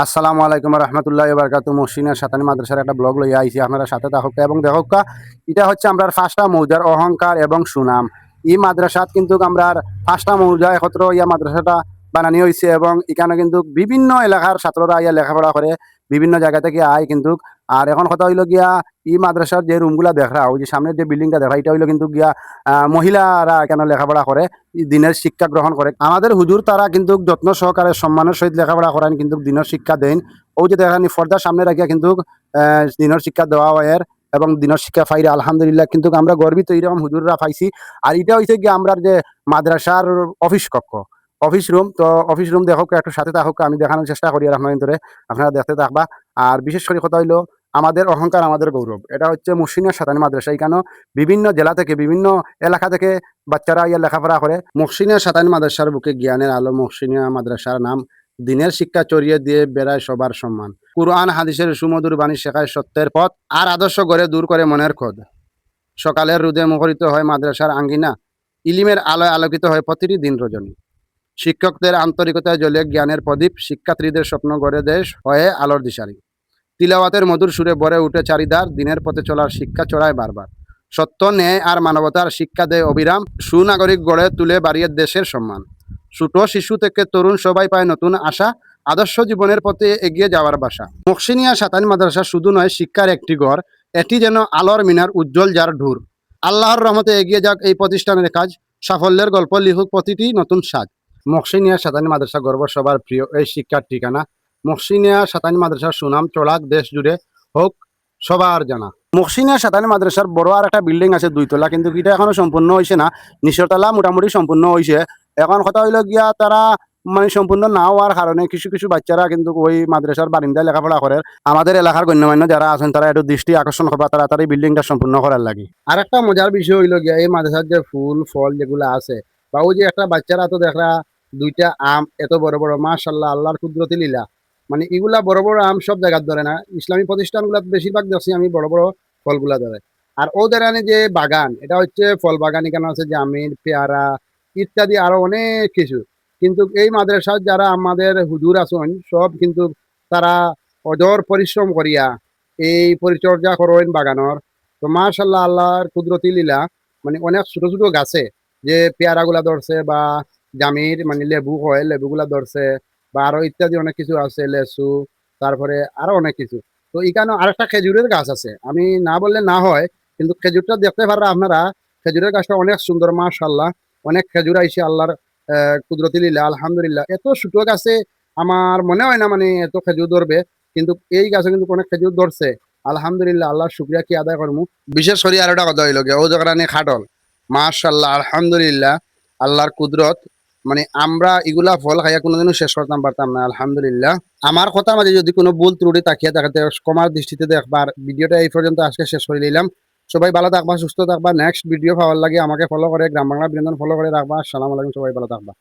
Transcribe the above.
আসসালামু আলাইকুম রহমতুল্লাহ বারকাতু। মহসিনা সাতানি মাদ্রাসার একটা ব্লগ লইয়া আইছি, আপনারা সাথে থাকুক এবং দেখুক। এটা হচ্ছে আমরা ফার্স্টটা মৌজার অহংকার এবং সুনাম। ই মাদ্রাসাত কিন্তু আমরা ফার্স্টটা মৌজা একত্র ইয়া মাদ্রাসাটা বানানি হয়েছে এবং এখানে কিন্তু বিভিন্ন এলাকার ছাত্ররা ইয়া লেখাপড়া করে, বিভিন্ন জায়গা থেকে আয় কিন্তু। আর এখন কথা হইল গিয়া ই মাদ্রাসার যে রুমগুলা দেখা, ওই যে সামনের যে বিল্ডিংটা দেখা, এটা হইলো কিন্তু গিয়া মহিলারা এখানে লেখাপড়া করে, দিনের শিক্ষা গ্রহণ করে। আমাদের হুজুর তারা কিন্তু যত্ন সহকারে সম্মানের সহিত লেখাপড়া করেন, কিন্তু দিনের শিক্ষা দেন। ওই যে দেখানি পর্দার সামনে রাখিয়া কিন্তু দিনের শিক্ষা দেওয়া হয় এবং দিনের শিক্ষা পাইরে আলহামদুলিল্লাহ কিন্তু আমরা গর্বিত এরকম হুজুররা পাইছি। আর এটা হইছে গিয়ে আমরা যে মাদ্রাসার অফিস কক্ষ, অফিস রুম। তো অফিস রুম দেখো, একটু সাথে থাকুক, আমি দেখানোর চেষ্টা করি আর আপনার ধরে আপনারা দেখতে থাকবা। আর বিশেষ করে কথা হইলো আমাদের অহংকার, আমাদের গৌরব, এটা হচ্ছে মুহসিনিয়া সাতানি মাদ্রাসা। এখানে বিভিন্ন জেলা থেকে, বিভিন্ন এলাকা থেকে বাচ্চারা ইয়া লেখাপড়া করে। মুহসিনিয়া সাতানি মাদ্রাসার বুকে জ্ঞানের আলো। মুহসিনিয়া মাদ্রাসার নাম দিনের শিক্ষা চড়িয়ে দিয়ে বেড়ায় সবার সম্মান। কুরআন হাদিসের সুমধুর বাণী শেখায় সত্যের পথ, আর আদর্শ গড়ে দূর করে মনের খোদ। সকালের রোদে মুখরিত হয় মাদ্রাসার আঙ্গিনা, ইলিমের আলোয় আলোকিত হয় প্রতিটি দিন রজনী। শিক্ষকদের আন্তরিকতায় জ্বলে জ্ঞানের প্রদীপ, শিক্ষার্থীদের স্বপ্ন গড়ে দেশ হয়ে আলোর দিশারি। তিলাওয়াতের মধুর সুরে ভরে উঠে চারিদার, দিনের পথে চলার শিক্ষা চড়ায় বারবার। সত্য, ন্যায় আর মানবতার শিক্ষা দেয় অবিরাম, সুনাগরিক গড়ে তুলে বাড়িয়ে দেশের সম্মান। ছোট শিশু থেকে তরুণ সবাই পায় নতুন আশা, আদর্শ জীবনের পথে এগিয়ে যাওয়ার বাসা। মুহসিনিয়া সাতানি মাদ্রাসা শুধু নয় শিক্ষার একটি ঘর, এটি যেন আলোর মিনার, উজ্জ্বল যার ঢুর। আল্লাহর রহমতে এগিয়ে যাক এই প্রতিষ্ঠানের কাজ, সাফল্যের গল্প লিখুক প্রতিটি নতুন সাজ। মুহসিনিয়া সাতানি মাদ্রাসা গর্ব সবার প্রিয় এই শিক্ষার ঠিকানা। মুহসিনিয়া সাতানি মাদ্রাসার সুনাম চড়াক দেশ জুড়ে, হোক সবার জানা। মুহসিনিয়া সাতানি মাদ্রাসার বড় আর একটা বিল্ডিং আছে দুইতলা, কিন্তু এটা এখনো সম্পূর্ণ হয়েছে না। নিচতলা মোটামুটি সম্পূর্ণ হয়েছে। এখন কথা হইল গিয়া তারা মানে সম্পূর্ণ না হওয়ার কারণে কিছু কিছু বাচ্চারা কিন্তু ওই মাদ্রাসার বারিন্দায় লেখাপড়া করে। আমাদের এলাকার গণ্যমান্য যারা আছেন তারা একটু দৃষ্টি আকর্ষণ করবা তাড়াতাড়ি বিল্ডিংটা সম্পূর্ণ করার লাগে। আর একটা মজার বিষয় হইল গিয়া এই মাদ্রাসার যে ফুল ফল যেগুলো আছে, বা ওই যে একটা বাচ্চারা তো দেখরা দুইটা আম এত বড় বড়, মাশাআল্লাহ, আল্লাহর কুদরতি লীলা। মানে এগুলা বড় বড় আম সব জায়গার ধরে না, ইসলামী প্রতিষ্ঠানগুলো বেশিরভাগ দেখছি আমি বড় বড় ফলগুলা ধরে। আর ওদের যে বাগান, এটা হচ্ছে ফল বাগান, এখানে আছে জামিন, পেয়ারা ইত্যাদি আরো অনেক কিছু। কিন্তু এই মাদ্রাসার যারা আমাদের হুজুর আছেন সব কিন্তু তারা অজর পরিশ্রম করিয়া এই পরিচর্যা করেন বাগানর। তো মাশাআল্লাহ, আল্লাহর কুদরতি লীলা। মানে অনেক ছোট ছোট গাছে যে পেয়ারাগুলা ধরছে, বা জামির মানে লেবু হয়, লেবুগুলা ধরছে, বা আরো ইত্যাদি অনেক কিছু আছে, লেসু, তারপরে আরো অনেক কিছু। তো এখানে আরেকটা খেজুরের গাছ আছে, আমি না বললে না হয়, কিন্তু খেজুরটা দেখতে পাররা আপনারা। খেজুরের গাছটা অনেক সুন্দর, মাশাআল্লাহ, অনেক খেজুর আইসে আল্লাহর কুদরতি লীলা। আলহামদুলিল্লাহ, এত ছোট গাছে আমার মনে হয় না মানে এত খেজুর ধরবে, কিন্তু এই গাছে কিন্তু অনেক খেজুর ধরছে। আলহামদুলিল্লাহ, আল্লাহর শুকরিয়া কি আদায় করবো। বিশেষ করে আর একটা কথা হইল ও জায়গাটা নিয়ে খাটল, মাশাআল্লাহ, আলহামদুলিল্লাহ, আল্লাহর কুদরত। মানে আমরা এগুলা ফল খাইয়া কোনোদিনও শেষ করতাম পারতাম না। আলহামদুলিল্লাহ, আমার কথার মাঝে যদি কোনো ভুল ত্রুটি তাকিয়ে থাকে কমার দৃষ্টিতে দেখবার। ভিডিওটা এই পর্যন্ত আজকে শেষ করে নিলাম। সবাই ভালো থাকবা, সুস্থ থাকবা। নেক্সট ভিডিও পাওয়ার লাগে আমাকে ফলো করে গ্রাম বাংলা বিনোদন ফলো করে রাখবা। আসসালামু আলাইকুম, সবাই ভালো থাকবা।